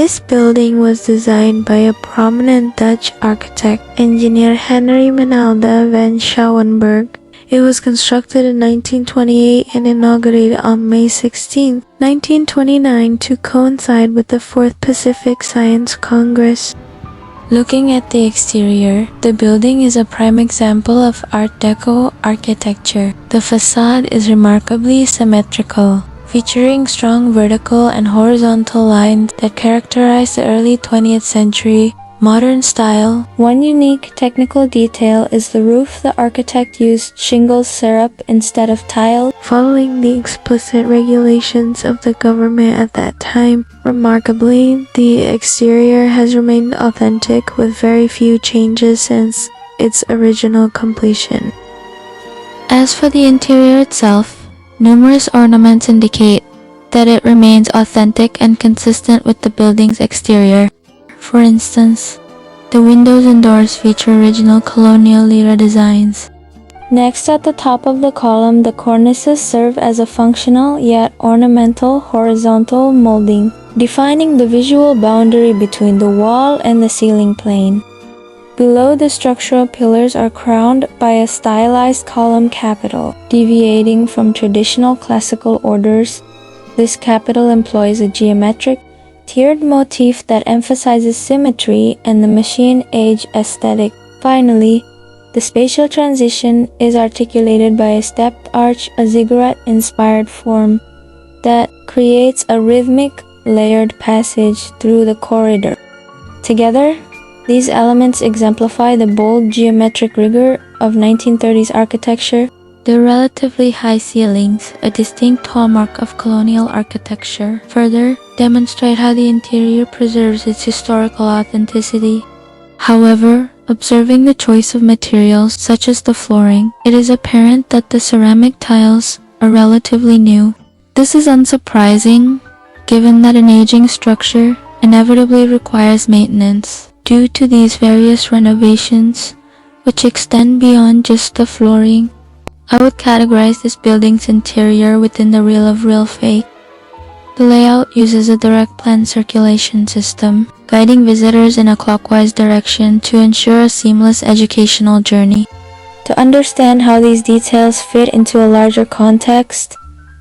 This building was designed by a prominent Dutch architect, engineer Henry Menalda van Schouwenburg. It was constructed in 1928 and inaugurated on May 16, 1929 to coincide with the 4th Pacific Science Congress. Looking at the exterior, the building is a prime example of Art Deco architecture. The facade is remarkably symmetrical, featuring strong vertical and horizontal lines that characterize the early 20th century modern style. One unique technical detail is the roof. The architect used shingles syrup instead of tile, following the explicit regulations of the government at that time. Remarkably, the exterior has remained authentic with very few changes since its original completion. As for the interior itself, numerous ornaments indicate that it remains authentic and consistent with the building's exterior. For instance, the windows and doors feature original colonial era designs. Next, at the top of the column, the cornices serve as a functional yet ornamental horizontal molding, defining the visual boundary between the wall and the ceiling plane. Below, the structural pillars are crowned by a stylized column capital. Deviating from traditional classical orders, this capital employs a geometric, tiered motif that emphasizes symmetry and the machine age aesthetic. Finally, the spatial transition is articulated by a stepped arch, a ziggurat-inspired form that creates a rhythmic, layered passage through the corridor. Together, these elements exemplify the bold geometric rigor of 1930s architecture. The relatively high ceilings, a distinct hallmark of colonial architecture, further demonstrate how the interior preserves its historical authenticity. However, observing the choice of materials such as the flooring, it is apparent that the ceramic tiles are relatively new. This is unsurprising, given that an aging structure inevitably requires maintenance. Due to these various renovations, which extend beyond just the flooring, I would categorize this building's interior within the real of real fake. The layout uses a direct plan circulation system, guiding visitors in a clockwise direction to ensure a seamless educational journey. To understand how these details fit into a larger context,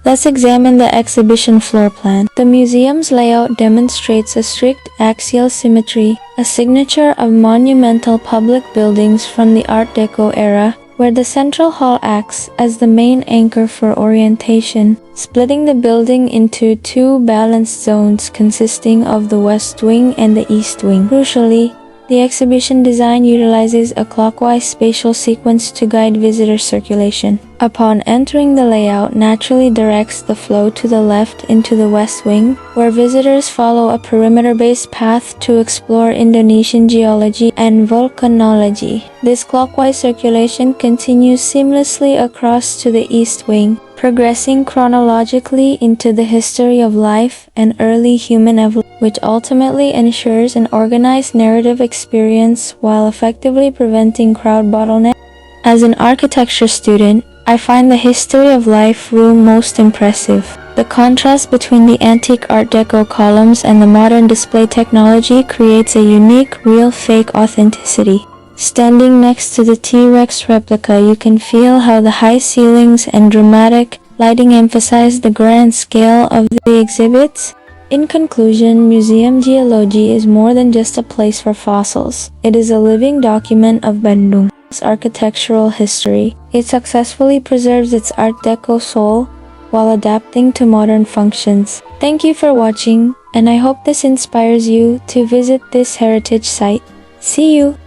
let's examine the exhibition floor plan. The museum's layout demonstrates a strict axial symmetry, a signature of monumental public buildings from the Art Deco era, where the central hall acts as the main anchor for orientation, splitting the building into two balanced zones consisting of the west wing and the east wing. Crucially, the exhibition design utilizes a clockwise spatial sequence to guide visitor circulation. Upon entering, the layout naturally directs the flow to the left into the west wing, where visitors follow a perimeter-based path to explore Indonesian geology and volcanology. This clockwise circulation continues seamlessly across to the east wing, progressing chronologically into the history of life and early human evolution, which ultimately ensures an organized narrative experience while effectively preventing crowd bottlenecks. As an architecture student, I find the history of life room most impressive. The contrast between the antique Art Deco columns and the modern display technology creates a unique, real-fake authenticity. Standing next to the T-Rex replica, you can feel how the high ceilings and dramatic lighting emphasize the grand scale of the exhibits. In conclusion, Museum Geologi is more than just a place for fossils. It is a living document of Bandung's architectural history. It successfully preserves its Art Deco soul while adapting to modern functions. Thank you for watching, and I hope this inspires you to visit this heritage site. See you!